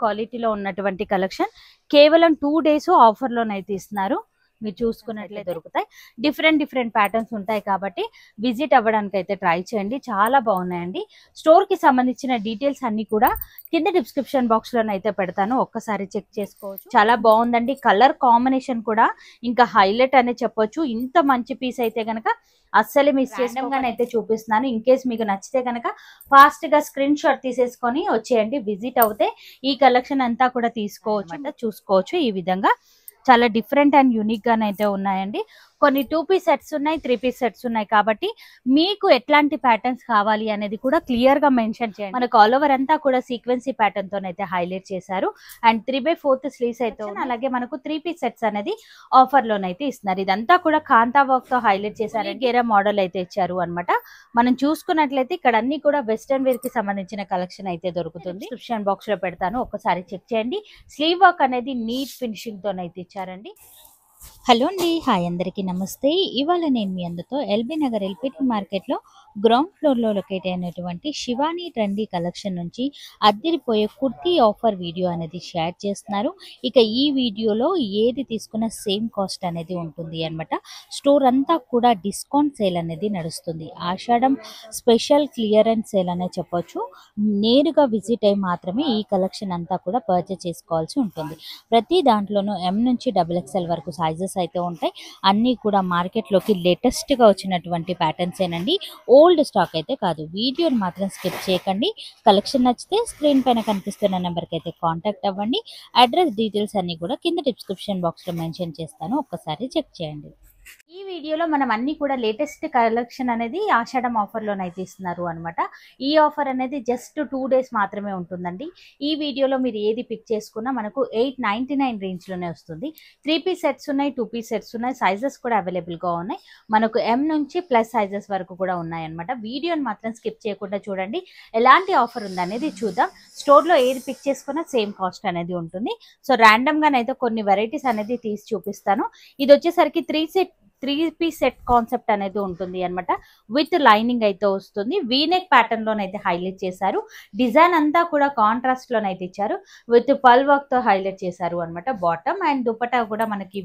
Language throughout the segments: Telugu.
క్వాలిటీలో ఉన్నటువంటి కలెక్షన్ కేవలం 2 days ఆఫర్లోనైతే ఇస్తున్నారు. మీరు చూసుకున్నట్లయితే దొరుకుతాయి. డిఫరెంట్ ప్యాటర్న్స్ ఉంటాయి కాబట్టి విజిట్ అవ్వడానికి అయితే ట్రై చేయండి. చాలా బాగున్నాయండి. స్టోర్కి సంబంధించిన డీటెయిల్స్ అన్ని కూడా కింద డిస్క్రిప్షన్ బాక్స్లోనైతే పెడతాను, ఒక్కసారి చెక్ చేసుకోవచ్చు. చాలా బాగుందండి. కలర్ కాంబినేషన్ కూడా ఇంకా హైలైట్ అనే చెప్పొచ్చు. ఇంత మంచి పీస్ అయితే కనుక అస్సలే మిస్ చేసుకోగానే అయితే చూపిస్తున్నాను. ఇన్ కేస్ మీకు నచ్చితే కనుక ఫాస్ట్ గా స్క్రీన్ షాట్ తీసేసుకొని వచ్చేయండి. విజిట్ అవుతే ఈ కలెక్షన్ అంతా కూడా తీసుకోవచ్చు, చూసుకోవచ్చు. ఈ విధంగా చాలా డిఫరెంట్ అండ్ యూనిక్ గానైతే ఉన్నాయండి. కొన్ని 2 piece సెట్స్ ఉన్నాయి, 3 piece సెట్స్ ఉన్నాయి కాబట్టి మీకు ఎట్లాంటి ప్యాటర్న్స్ కావాలి అనేది కూడా క్లియర్ గా మెన్షన్ చేయండి. మనకు ఆల్ ఓవర్ అంతా కూడా సీక్వెన్సీ ప్యాటర్న్ తోనైతే హైలైట్ చేశారు. అండ్ 3/4 స్లీవ్స్ అయితే అలాగే మనకు 3 piece సెట్స్ అనేది ఆఫర్ లోనైతే ఇస్తున్నారు. ఇదంతా కూడా కాంతా వర్క్ తో హైలైట్ చేశారు. గేరా మోడల్ అయితే ఇచ్చారు అనమాట. మనం చూసుకున్నట్లయితే ఇక్కడ అన్ని కూడా వెస్టర్న్ వేర్ కి సంబంధించిన కలెక్షన్ అయితే దొరుకుతుంది. డిస్క్రిప్షన్ బాక్స్ లో పెడతాను, ఒక్కసారి చెక్ చేయండి. స్లీవ్ వర్క్ అనేది నీట్ ఫినిషింగ్ తోనైతే ఇచ్చారండి. హలో అండి, హాయ్ అందరికీ నమస్తే. ఇవాళ నేను మీ అందరితో ఎల్బీ నగర్ ఎల్పిటి మార్కెట్లో గ్రౌండ్ ఫ్లోర్లో లొకేట్ అయినటువంటి శివాని ట్రెండీ కలెక్షన్ నుంచి అద్దరిపోయే కుర్తీ ఆఫర్ వీడియో అనేది షేర్ చేస్తున్నారు. ఇక ఈ వీడియోలో ఏది తీసుకున్న సేమ్ కాస్ట్ అనేది ఉంటుంది అనమాట. స్టోర్ అంతా కూడా డిస్కౌంట్ సేల్ అనేది నడుస్తుంది. ఆషాఢం స్పెషల్ క్లియరెన్స్ సేల్ అనే చెప్పొచ్చు. నేరుగా విజిట్ అయ్యి మాత్రమే ఈ కలెక్షన్ అంతా కూడా పర్చేస్ చేసుకోవాల్సి ఉంటుంది. ప్రతి దాంట్లోనూ M నుంచి XXL వరకు సైజెస్ అయితే ఉంటాయి. అన్నీ కూడా మార్కెట్లోకి లేటెస్ట్గా వచ్చినటువంటి ప్యాటర్న్స్ ఏనండి. ఓల్డ్ స్టాక్ అయితే కాదు. వీడియోని మాత్రం స్కిప్ చేయకండి. కలెక్షన్ నచ్చితే స్క్రీన్ పైన కనిపిస్తున్న నెంబర్కి అయితే కాంటాక్ట్ అవ్వండి. అడ్రస్ డీటెయిల్స్ అన్నీ కూడా కింద డిస్క్రిప్షన్ బాక్స్లో మెన్షన్ చేస్తాను, ఒక్కసారి చెక్ చేయండి. ఈ వీడియోలో మనం అన్ని కూడా లేటెస్ట్ కలెక్షన్ అనేది ఆషాఢం ఆఫర్లోనైతే ఇస్తున్నారు అనమాట. ఈ ఆఫర్ అనేది జస్ట్ 2 days మాత్రమే ఉంటుందండి. ఈ వీడియోలో మీరు ఏది పిక్ చేసుకున్నా మనకు 899 రేంజ్లోనే వస్తుంది. 3 piece సెట్స్ ఉన్నాయి, 2 piece సెట్స్ ఉన్నాయి. సైజెస్ కూడా అవైలబుల్గా ఉన్నాయి. మనకు M నుంచి ప్లస్ సైజెస్ వరకు కూడా ఉన్నాయన్నమాట. వీడియోని మాత్రం స్కిప్ చేయకుండా చూడండి. ఎలాంటి ఆఫర్ ఉందనేది చూద్దాం. స్టోర్లో ఏది పిక్ చేసుకున్నా సేమ్ కాస్ట్ అనేది ఉంటుంది. సో ర్యాండమ్గానైతే కొన్ని వెరైటీస్ అనేది తీసి చూపిస్తాను. ఇది వచ్చేసరికి 3 piece సెట్ కాన్సెప్ట్ అనేది ఉంటుంది అనమాట. విత్ లైనింగ్ అయితే వస్తుంది. వీనెక్ ప్యాటర్న్ లోనైతే హైలైట్ చేశారు. డిజైన్ అంతా కూడా కాంట్రాస్ట్ లోనైతే ఇచ్చారు. విత్ పల్ వర్క్ తో హైలైట్ చేశారు అనమాట. బాటమ్ అండ్ దుపట్టా కూడా మనకి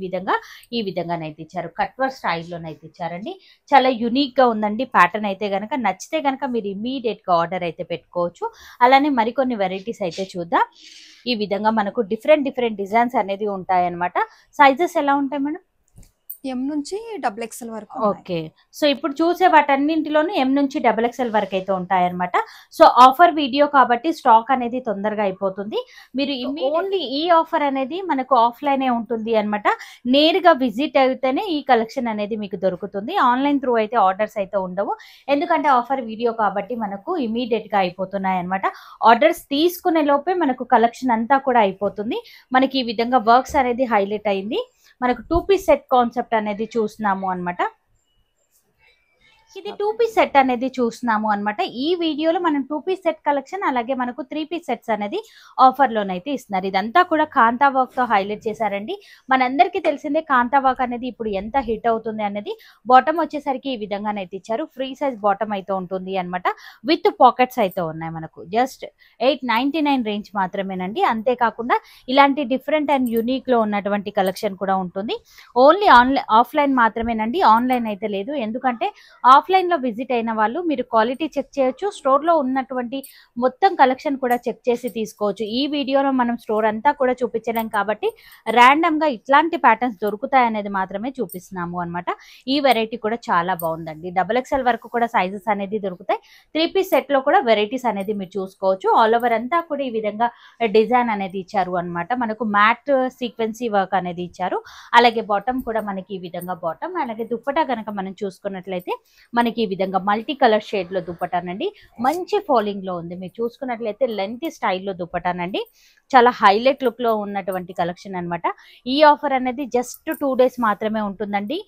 ఈ విధంగానైతే ఇచ్చారు. కట్ వర్క్ స్టైల్లోనైతే ఇచ్చారండి. చాలా యూనిక్ గా ఉందండి. ప్యాటర్న్ అయితే కనుక నచ్చితే కనుక మీరు ఇమీడియట్ గా ఆర్డర్ అయితే పెట్టుకోవచ్చు. అలానే మరికొన్ని వెరైటీస్ అయితే చూద్దాం. ఈ విధంగా మనకు డిఫరెంట్ డిజైన్స్ అనేది ఉంటాయి అనమాట. సైజెస్ ఎలా ఉంటాయి మేడం? M నుంచి XXL వరకు. ఓకే, సో ఇప్పుడు చూసే వాటన్నింటిలోనూ M నుంచి XXL వరకు అయితే ఉంటాయన్నమాట. సో ఆఫర్ వీడియో కాబట్టి స్టాక్ అనేది తొందరగా అయిపోతుంది. మీరు ఓన్లీ ఈ ఆఫర్ అనేది మనకు ఆఫ్లైనే ఉంటుంది అనమాట. నేరుగా విజిట్ అయితేనే ఈ కలెక్షన్ అనేది మీకు దొరుకుతుంది. ఆన్లైన్ త్రూ అయితే ఆర్డర్స్ అయితే ఉండవు. ఎందుకంటే ఆఫర్ వీడియో కాబట్టి మనకు ఇమీడియట్ గా అయిపోతున్నాయి అనమాట. ఆర్డర్స్ తీసుకునే లోపే మనకు కలెక్షన్ అంతా కూడా అయిపోతుంది. మనకి ఈ విధంగా వర్క్స్ అనేది హైలైట్ అయింది. మనకు 2 piece సెట్ కాన్సెప్ట్ అనేది చూస్తున్నాము అనమాట. ఇది 2 piece సెట్ అనేది చూస్తున్నాము అనమాట. ఈ వీడియోలో మనం 2 piece సెట్ కలెక్షన్ అలాగే మనకు 3 piece సెట్స్ అనేది ఆఫర్ లోనైతే ఇస్తున్నారు. ఇదంతా కూడా కాంతా వర్క్ తో హైలైట్ చేశారండి. మనందరికీ తెలిసిందే కాంతా వర్క్ అనేది ఇప్పుడు ఎంత హిట్ అవుతుంది అనేది. బాటమ్ వచ్చేసరికి ఈ విధంగానైతే ఇచ్చారు. ఫ్రీ సైజ్ బాటమ్ అయితే ఉంటుంది అనమాట. విత్ పాకెట్స్ అయితే ఉన్నాయి. మనకు జస్ట్ 899 రేంజ్ మాత్రమేనండి. అంతేకాకుండా ఇలాంటి డిఫరెంట్ అండ్ యూనిక్ లో ఉన్నటువంటి కలెక్షన్ కూడా ఉంటుంది. ఓన్లీ ఆఫ్లైన్ మాత్రమేనండి. ఆన్లైన్ అయితే లేదు. ఎందుకంటే ఆఫ్లైన్ లో విజిట్ అయిన వాళ్ళు మీరు క్వాలిటీ చెక్ చేయొచ్చు. స్టోర్ లో ఉన్నటువంటి మొత్తం కలెక్షన్ కూడా చెక్ చేసి తీసుకోవచ్చు. ఈ వీడియోలో మనం స్టోర్ అంతా కూడా చూపించలేం కాబట్టి ర్యాండమ్ గా ఇట్లాంటి ప్యాటర్న్స్ దొరుకుతాయి అనేది మాత్రమే చూపిస్తున్నాము అనమాట. ఈ వెరైటీ కూడా చాలా బాగుందండి. XXL వరకు కూడా సైజెస్ అనేది దొరుకుతాయి. 3 piece సెట్ లో కూడా వెరైటీస్ అనేది మీరు చూసుకోవచ్చు. ఆల్ ఓవర్ అంతా కూడా ఈ విధంగా డిజైన్ అనేది ఇచ్చారు అనమాట. మనకు మ్యాట్ సీక్వెన్సీ వర్క్ అనేది ఇచ్చారు. అలాగే బాటమ్ కూడా మనకి ఈ విధంగా బాటమ్, అలాగే దుప్పటా కనుక మనం చూసుకున్నట్లయితే మనకి ఈ విధంగా మల్టీ కలర్ షేడ్ లో దుప్పటానండి. మంచి ఫాలింగ్ లో ఉంది. మీరు చూసుకున్నట్లయితే లెంత్ స్టైల్లో దుప్పటానండి. చాలా హైలైట్ లుక్ లో ఉన్నటువంటి కలెక్షన్ అనమాట. ఈ ఆఫర్ అనేది జస్ట్ 2 days మాత్రమే ఉంటుందండి.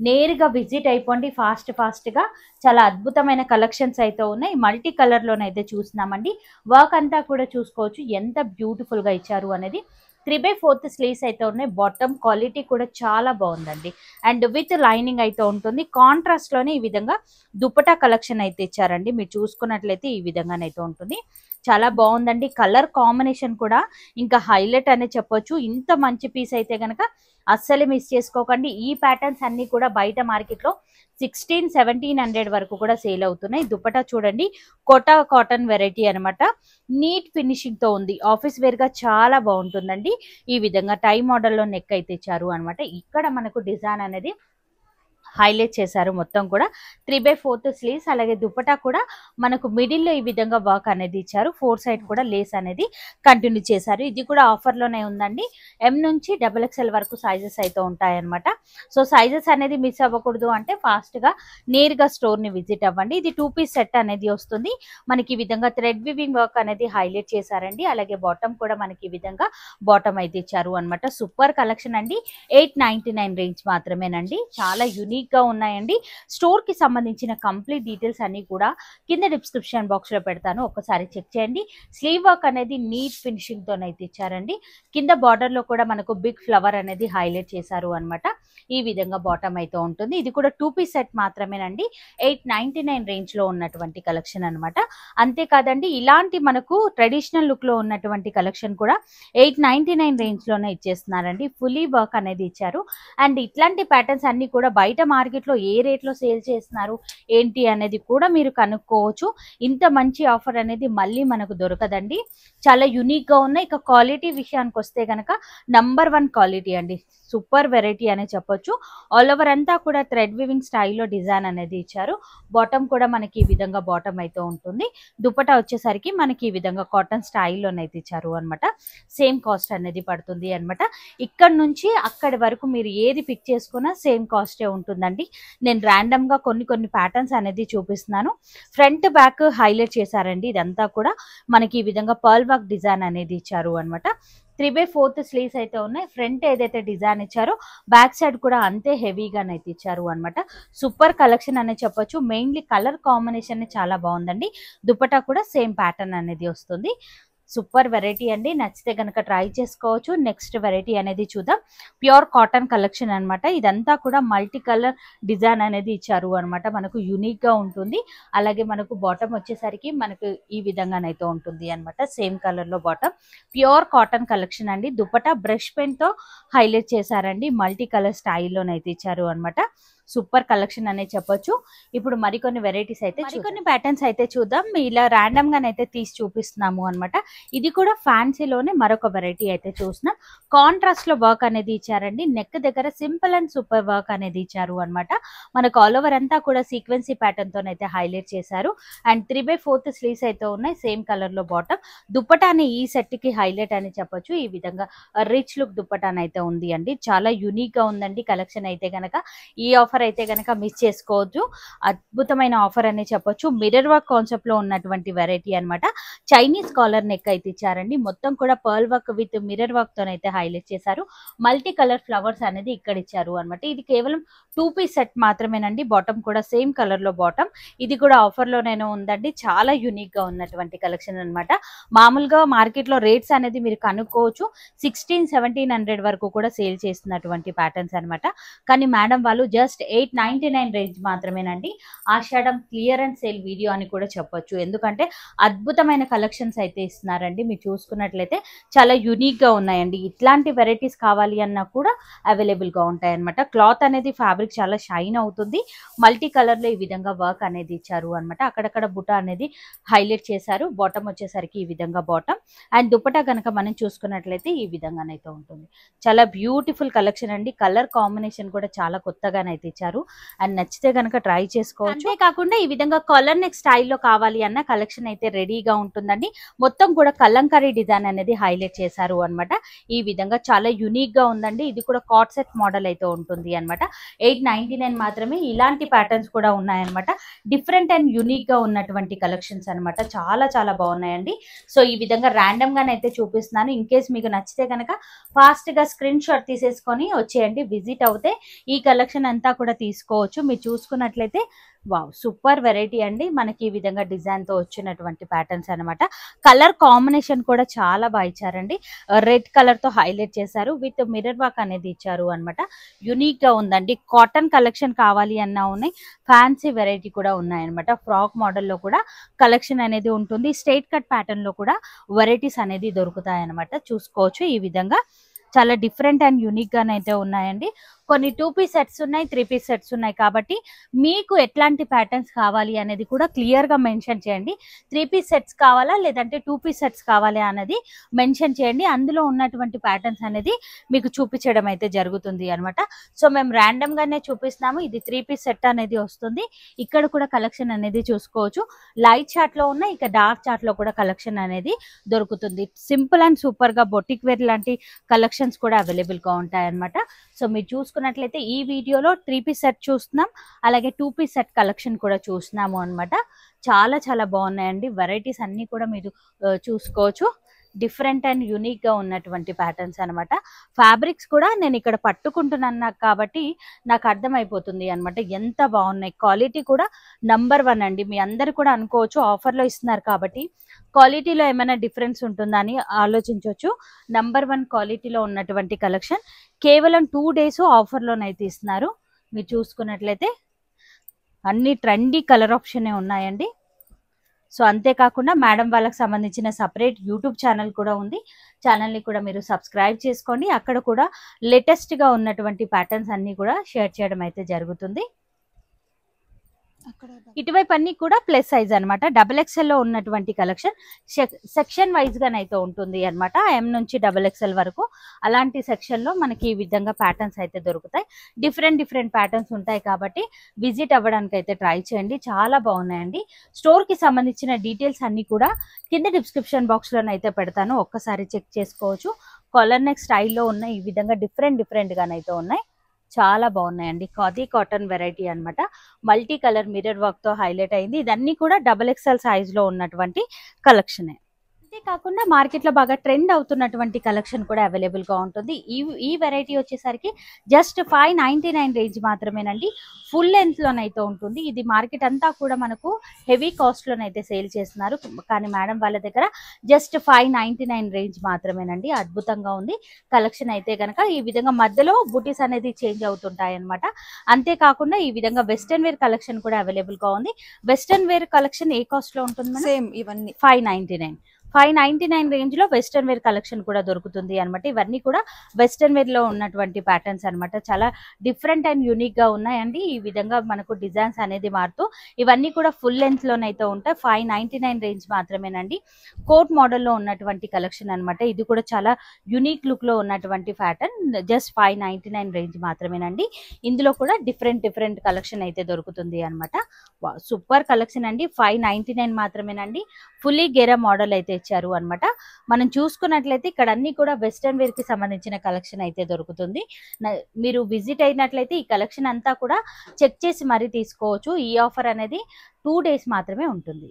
నేరుగా విజిట్ అయిపోండి ఫాస్ట్ గా. చాలా అద్భుతమైన కలెక్షన్స్ అయితే ఉన్నాయి. మల్టీ కలర్ లోనైతే చూస్తున్నామండి. వర్క్ అంతా కూడా చూసుకోవచ్చు ఎంత బ్యూటిఫుల్ గా ఇచ్చారు అనేది. 3/4 స్లీవ్స్ అయితే ఉన్నాయి. బాటమ్ క్వాలిటీ కూడా చాలా బాగుందండి. అండ్ విత్ లైనింగ్ అయితే ఉంటుంది. కాంట్రాస్ట్ లోనే ఈ విధంగా దుపట్టా కలెక్షన్ అయితే ఇచ్చారండి. మీరు చూసుకున్నట్లయితే ఈ విధంగానైతే ఉంటుంది. చాలా బాగుందండి. కలర్ కాంబినేషన్ కూడా ఇంకా హైలైట్ అనే చెప్పొచ్చు. ఇంత మంచి పీస్ అయితే కనుక అస్సలు మిస్ చేసుకోకండి. ఈ ప్యాటర్న్స్ అన్ని కూడా బయట మార్కెట్ లో 1600-1700 వరకు కూడా సేల్ అవుతున్నాయి. దుపట్టా చూడండి, కోటా కాటన్ వెరైటీ అనమాట. నీట్ ఫినిషింగ్ తో ఉంది. ఆఫీస్ వేర్ గా చాలా బాగుంటుందండి. ఈ విధంగా టై మోడల్ లో నెక్ అయితే ఇచ్చారు అనమాట. ఇక్కడ మనకు డిజైన్ అనేది హైలైట్ చేశారు. మొత్తం కూడా 3/4 స్లీవ్స్. అలాగే దుపట్టా కూడా మనకు మిడిల్ లో ఈ విధంగా వర్క్ అనేది ఇచ్చారు. 4 సైడ్ కూడా లేస్ అనేది కంటిన్యూ చేశారు. ఇది కూడా ఆఫర్ లోనే ఉందండి. M నుంచి XXL వరకు సైజెస్ అయితే ఉంటాయన్నమాట. సో సైజెస్ అనేది మిస్ అవ్వకూడదు అంటే ఫాస్ట్ గా నేరుగా స్టోర్ ని విజిట్ అవ్వండి. ఇది 2 పీస్ సెట్ అనేది వస్తుంది. మనకి ఈ విధంగా థ్రెడ్ వివింగ్ వర్క్ అనేది హైలైట్ చేశారండి. అలాగే బాటమ్ కూడా మనకి ఈ విధంగా బాటమ్ అయితే ఇచ్చారు అనమాట. సూపర్ కలెక్షన్ అండి. 899 రేంజ్ మాత్రమేనండి. చాలా యూనిక్ గా ఉన్నాయండి. స్టోర్ కి సంబంధించిన కంప్లీట్ డీటెయిల్స్ అన్ని కూడా కింద డిస్క్రిప్షన్ బాక్స్ లో పెడతాను, ఒక్కసారి చెక్ చేయండి. స్లీవ్ వర్క్ అనేది నీట్ ఫినిషింగ్ తోనైతే ఇచ్చారండి. కింద బార్డర్ లో కూడా మనకు బిగ్ ఫ్లవర్ అనేది హైలైట్ చేశారు అనమాట. ఈ విధంగా బాటమ్ అయితే ఉంటుంది. ఇది కూడా 2 పీస్ సెట్ మాత్రమేనండి. 899 రేంజ్ లో ఉన్నటువంటి కలెక్షన్ అనమాట. అంతేకాదండి, ఇలాంటి మనకు ట్రెడిషనల్ లుక్ లో ఉన్నటువంటి కలెక్షన్ కూడా 899 రేంజ్ లోనే ఇచ్చేస్తున్నారండి. ఫుల్లీ వర్క్ అనేది ఇచ్చారు. అండ్ ఇట్లాంటి ప్యాటర్న్స్ అన్ని కూడా బయట మార్కెట్ లో ఏ రేట్ లో సేల్ చేస్తున్నారు ఏంటి అనేది కూడా మీరు కనుక్కోవచ్చు. ఇంత మంచి ఆఫర్ అనేది మళ్ళీ మనకు దొరకదండి. చాలా యూనిక్ గా ఉన్నాయి. ఇక క్వాలిటీ విషయానికి వస్తే గనక నంబర్ 1 క్వాలిటీ అండి. సూపర్ వెరైటీ అనే చెప్పొచ్చు. ఆల్ ఓవర్ అంతా కూడా థ్రెడ్ వివింగ్ స్టైల్లో డిజైన్ అనేది ఇచ్చారు. బాటమ్ కూడా మనకి ఈ విధంగా బాటమ్ అయితే ఉంటుంది. దుపట్టా వచ్చేసరికి మనకి ఈ విధంగా కాటన్ స్టైల్లోనైతే ఇచ్చారు అనమాట. సేమ్ కాస్ట్ అనేది పడుతుంది అనమాట. ఇక్కడ నుంచి అక్కడి వరకు మీరు ఏది పిక్ చేసుకున్నా సేమ్ కాస్టే ఉంటుందండి. నేను ర్యాండమ్ గా కొన్ని ప్యాటర్న్స్ అనేది చూపిస్తున్నాను. ఫ్రంట్ బ్యాక్ హైలైట్ చేశారండి. ఇదంతా కూడా మనకి ఈ విధంగా పర్ల్ వర్క్ డిజైన్ అనేది ఇచ్చారు అనమాట. 3/4 స్లీవ్స్ అయితే ఉన్నాయి. ఫ్రంట్ ఏదైతే డిజైన్ ఇచ్చారో బ్యాక్ సైడ్ కూడా అంతే హెవీగానైతే ఇచ్చారు అనమాట. సూపర్ కలెక్షన్ అనే చెప్పొచ్చు. మెయిన్లీ కలర్ కాంబినేషన్ చాలా బాగుందండి. దుపట్టా కూడా సేమ్ ప్యాటర్న్ అనేది వస్తుంది. సూపర్ వెరైటీ అండి. నచ్చితే కనుక ట్రై చేసుకోవచ్చు. నెక్స్ట్ వెరైటీ అనేది చూద్దాం. ప్యూర్ కాటన్ కలెక్షన్ అనమాట. ఇదంతా కూడా మల్టీ కలర్ డిజైన్ అనేది ఇచ్చారు అనమాట. మనకు యూనిక్ గా ఉంటుంది. అలాగే మనకు బాటమ్ వచ్చేసరికి మనకు ఈ విధంగానైతే ఉంటుంది అనమాట. సేమ్ కలర్ లో బాటమ్. ప్యూర్ కాటన్ కలెక్షన్ అండి. దుపట్టా బ్రష్ పెన్ తో హైలైట్ చేశారండి. మల్టీ కలర్ స్టైల్లోనైతే ఇచ్చారు అనమాట. సూపర్ కలెక్షన్ అనే చెప్పొచ్చు. ఇప్పుడు మరికొన్ని వెరైటీస్ అయితే మరికొన్ని ప్యాటర్న్స్ అయితే చూద్దాం. ఇలా ర్యాండమ్ గానైతే తీసి చూపిస్తున్నాము అనమాట. ఇది కూడా ఫ్యాన్సీలోనే మరొక వెరైటీ అయితే చూస్తున్నాం. కాంట్రాస్ట్ లో వర్క్ అనేది ఇచ్చారండి. నెక్ దగ్గర సింపుల్ అండ్ సూపర్ వర్క్ అనేది ఇచ్చారు అనమాట. మనకు ఆల్ ఓవర్ అంతా కూడా సీక్వెన్సీ ప్యాటర్న్ తోనైతే హైలైట్ చేశారు. అండ్ 3/4 స్లీవ్స్ అయితే ఉన్నాయి. సేమ్ కలర్ లో బాటమ్. దుపట్టాని ఈ సెట్ కి హైలైట్ అని చెప్పొచ్చు. ఈ విధంగా రిచ్ లుక్ దుపట్టానైతే ఉంది అండి. చాలా యూనిక్ గా ఉందండి కలెక్షన్ అయితే గనక. ఈ ఆఫర్ అయితే గనక మిస్ చేసుకోవద్దు. అద్భుతమైన ఆఫర్ అనే చెప్పొచ్చు. మిర్రర్ వర్క్ కాన్సెప్ట్ లో ఉన్నటువంటి వెరైటీ అనమాట. చైనీస్ కాలర్ నెక్ అయితే ఇచ్చారండి. మొత్తం కూడా pearl work with mirror work తోనైతే హైలైట్ చేశారు. మల్టీ కలర్ ఫ్లవర్స్ అనేది ఇక్కడ ఇచ్చారు అనమాట. ఇది కేవలం 2 పీస్ సెట్ మాత్రమేనండి. బాటమ్ కూడా సేమ్ కలర్ లో బాటమ్. ఇది కూడా ఆఫర్ లోనే ఉందండి. చాలా యూనిక్ గా ఉన్నటువంటి కలెక్షన్ అనమాట. మామూలుగా మార్కెట్ లో రేట్స్ అనేది మీరు కనుక్కోవచ్చు. 1600-1700 వరకు కూడా సేల్ చేస్తున్నటువంటి ప్యాటర్న్స్ అనమాట. కానీ మేడం వాళ్ళు జస్ట్ 899 రేంజ్ మాత్రమేనండి. ఆషాఢం క్లియరెన్స్ సేల్ వీడియో అని కూడా చెప్పొచ్చు. ఎందుకంటే అద్భుతమైన కలెక్షన్స్ అయితే ఇస్తున్నారండి. మీరు చూసుకున్నట్లయితే చాలా యూనిక్ గా ఉన్నాయండి. ఇట్లాంటి వెరైటీస్ కావాలి అన్నా కూడా అవైలబుల్ గా ఉంటాయి అనమాట. క్లాత్ అనేది ఫ్యాబ్రిక్ చాలా షైన్ అవుతుంది. మల్టీ కలర్ లో ఈ విధంగా వర్క్ అనేది ఇచ్చారు అనమాట. అక్కడక్కడ బుటా అనేది హైలైట్ చేశారు. బాటమ్ వచ్చేసరికి ఈ విధంగా బాటమ్. అండ్ దుపట్టా కనుక మనం చూసుకున్నట్లయితే ఈ విధంగానైతే ఉంటుంది. చాలా బ్యూటిఫుల్ కలెక్షన్ అండి. కలర్ కాంబినేషన్ కూడా చాలా కొత్తగానైతే ఇచ్చారు. అండ్ నచ్చితే కనుక ట్రై చేసుకోవచ్చు. అంతేకాకుండా ఈ విధంగా కాలర్ నెక్ స్టైల్లో కావాలి అన్న కలెక్షన్ అయితే రెడీగా ఉంటుందండి. మొత్తం కూడా కలంకారీ డిజైన్ అనేది హైలైట్ చేశారు అనమాట. ఈ విధంగా చాలా యూనిక్ గా ఉందండి. ఇది కూడా కాట్ సెట్ మోడల్ అయితే ఉంటుంది అనమాట. 899 మాత్రమే. ఇలాంటి ప్యాటర్న్స్ కూడా ఉన్నాయన్నమాట. డిఫరెంట్ అండ్ యూనిక్ గా ఉన్నటువంటి కలెక్షన్స్ అనమాట. చాలా చాలా బాగున్నాయండి. సో ఈ విధంగా ర్యాండమ్ గానైతే చూపిస్తున్నాను. ఇన్ కేస్ మీకు నచ్చితే కనుక ఫాస్ట్ గా స్క్రీన్ షాట్ తీసేసుకొని వచ్చేయండి. విజిట్ అవుతే ఈ కలెక్షన్ అంతా కూడా తీసుకోవచ్చు. మీరు చూసుకున్నట్లయితే వావ్ సూపర్ వెరైటీ అండి. మనకి ఈ విధంగా డిజైన్ తో వచ్చినటువంటి ప్యాటర్న్స్ అన్నమాట. కలర్ కాంబినేషన్ కూడా చాలా బాగా ఇచ్చారండి. రెడ్ కలర్ తో హైలైట్ చేశారు, విత్ మిర్రర్ వర్క్ అనేది ఇచ్చారు అన్నమాట. యూనిక్ గా ఉందండి. కాటన్ కలెక్షన్ కావాలి అన్నా ఉన్నాయి, ఫ్యాన్సీ వెరైటీ కూడా ఉన్నాయన్నమాట. ఫ్రాక్ మోడల్లో కూడా కలెక్షన్ అనేది ఉంటుంది. స్ట్రైట్ కట్ ప్యాటర్న్ లో కూడా వెరైటీస్ అనేది దొరుకుతాయి అన్నమాట. చూసుకోవచ్చు ఈ విధంగా చాలా డిఫరెంట్ అండ్ యూనిక్ గానైతే ఉన్నాయండి. కొన్ని 2 పీస్ సెట్స్ ఉన్నాయి, 3 పీస్ సెట్స్ ఉన్నాయి. కాబట్టి మీకు ఎట్లాంటి ప్యాటర్న్స్ కావాలి అనేది కూడా క్లియర్ గా మెన్షన్ చేయండి. 3 పీస్ సెట్స్ కావాలా లేదంటే 2 పీస్ సెట్స్ కావాలి అనేది మెన్షన్ చేయండి. అందులో ఉన్నటువంటి ప్యాటర్న్స్ అనేది మీకు చూపించడం అయితే జరుగుతుంది అన్నమాట. సో మేము ర్యాండమ్ గానే చూపిస్తున్నాము. ఇది 3 పీస్ సెట్ అనేది వస్తుంది. ఇక్కడ కూడా కలెక్షన్ అనేది చూసుకోవచ్చు. లైట్ చార్ట్ లో ఉన్న ఇక డార్క్ చార్ట్ లో కూడా కలెక్షన్ అనేది దొరుకుతుంది. సింపుల్ అండ్ సూపర్ గా బొటిక్ వేర్ లాంటి కలెక్షన్స్ కూడా అవైలబుల్ గా ఉంటాయి అన్నమాట. సో మీరు చూసుకున్నట్లయితే ఈ వీడియోలో 3 పీస్ సెట్ చూస్తున్నాం, అలాగే 2 పీస్ సెట్ కలెక్షన్ కూడా చూస్తున్నాము అన్నమాట. చాలా చాలా బాగున్నాయండి. వెరైటీస్ అన్ని కూడా మీరు చూసుకోవచ్చు. డిఫరెంట్ అండ్ యూనిక్ గా ఉన్నటువంటి ప్యాటర్న్స్ అన్నమాట. ఫ్యాబ్రిక్స్ కూడా నేను ఇక్కడ పట్టుకుంటున్నాను కాబట్టి నాకు అర్థమైపోతుంది అన్నమాట ఎంత బాగున్నాయి. క్వాలిటీ కూడా నంబర్ 1 అండి. మీ అందరు కూడా అనుకోవచ్చు ఆఫర్ లో ఇస్తున్నారు కాబట్టి క్వాలిటీలో ఏమైనా డిఫరెన్స్ ఉంటుందా అని ఆలోచించవచ్చు. నంబర్ 1 క్వాలిటీలో ఉన్నటువంటి కలెక్షన్ కేవలం 2 డేస్ ఆఫర్ లోనైతే ఇస్తున్నారు. మీరు చూసుకున్నట్లయితే అన్ని ట్రెండీ కలర్ ఆప్షన్ ఉన్నాయండి. సో అంతేకాకుండా మేడం వాళ్ళకి సంబంధించిన సపరేట్ యూట్యూబ్ ఛానల్ కూడా ఉంది. ఛానల్ని కూడా మీరు సబ్స్క్రైబ్ చేసుకోండి. అక్కడ కూడా లేటెస్ట్గా ఉన్నటువంటి ప్యాటర్న్స్ అన్నీ కూడా షేర్ చేయడం అయితే జరుగుతుంది. ఇటువైపు అన్ని కూడా ప్లస్ సైజ్ అనమాట. XXL లో ఉన్నటువంటి కలెక్షన్ సెక్షన్ వైజ్ గానైతే ఉంటుంది అనమాట. M నుంచి XXL వరకు అలాంటి సెక్షన్ లో మనకి ఈ విధంగా ప్యాటర్న్స్ అయితే దొరుకుతాయి. డిఫరెంట్ ప్యాటర్న్స్ ఉంటాయి కాబట్టి విజిట్ అవ్వడానికి అయితే ట్రై చేయండి. చాలా బాగున్నాయండి. స్టోర్ కి సంబంధించిన డీటెయిల్స్ అన్ని కూడా కింద డిస్క్రిప్షన్ బాక్స్ లోనైతే పెడతాను, ఒక్కసారి చెక్ చేసుకోవచ్చు. కాలర్ నెక్ స్టైల్లో ఉన్న ఈ విధంగా డిఫరెంట్ గానైతే ఉన్నాయి. చాలా బాగున్నాయండి. ఖాదీ కాటన్ వెరైటీ అన్నమాట. మల్టీ కలర్ మిర్రర్ వర్క్ తో హైలైట్ అయింది. ఇదన్నీ కూడా XXL సైజ్ లో ఉన్నటువంటి కలెక్షనే. అంతేకాకుండా మార్కెట్ లో బాగా ట్రెండ్ అవుతున్నటువంటి కలెక్షన్ కూడా అవైలబుల్ గా ఉంటుంది. ఈ వెరైటీ వచ్చేసరికి జస్ట్ 599 రేంజ్ మాత్రమేనండి. ఫుల్ లెంత్ లోనైతే ఉంటుంది. ఇది మార్కెట్ అంతా కూడా మనకు హెవీ కాస్ట్ లోనైతే సేల్ చేస్తున్నారు, కానీ మేడం వాళ్ళ దగ్గర జస్ట్ 599 రేంజ్ మాత్రమేనండి. అద్భుతంగా ఉంది కలెక్షన్ అయితే కనుక. ఈ విధంగా మధ్యలో బుటీస్ అనేది చేంజ్ అవుతుంటాయి అనమాట. అంతేకాకుండా ఈ విధంగా వెస్టర్న్ వేర్ కలెక్షన్ కూడా అవైలబుల్ గా ఉంది. వెస్టర్న్ వేర్ కలెక్షన్ ఏ కాస్ట్ లో ఉంటుంది? సేమ్ ఇవన్నీ 599 రేంజ్ లో వెస్టర్న్ వేర్ కలెక్షన్ కూడా దొరుకుతుంది అనమాట. ఇవన్నీ కూడా వెస్టర్న్ వేర్ లో ఉన్నటువంటి ప్యాటర్న్స్ అనమాట. చాలా డిఫరెంట్ అండ్ యూనిక్ గా ఉన్నాయండి. ఈ విధంగా మనకు డిజైన్స్ అనేది మారుతూ ఇవన్నీ కూడా ఫుల్ లెంత్ లోనైతే ఉంటాయి. 599 రేంజ్ మాత్రమేనండి. కోట్ మోడల్లో ఉన్నటువంటి కలెక్షన్ అనమాట. ఇది కూడా చాలా యూనిక్ లుక్ లో ఉన్నటువంటి ప్యాటర్న్. జస్ట్ 599 రేంజ్ మాత్రమేనండి. ఇందులో కూడా డిఫరెంట్ కలెక్షన్ అయితే దొరుకుతుంది అనమాట. సూపర్ కలెక్షన్ అండి. 599 మాత్రమేనండి. ఫుల్లీ గెరా మోడల్ అయితే ఇచ్చారు అన్నమాట. మనం చూసుకున్నట్లయితే ఇక్కడ అన్ని కూడా వెస్టర్న్ వేర్ కి సంబంధించిన కలెక్షన్ అయితే దొరుకుతుంది. మీరు విజిట్ అయినట్లయితే ఈ కలెక్షన్ అంతా కూడా చెక్ చేసి మరీ తీసుకోవచ్చు. ఈ ఆఫర్ అనేది 2 డేస్ మాత్రమే ఉంటుంది.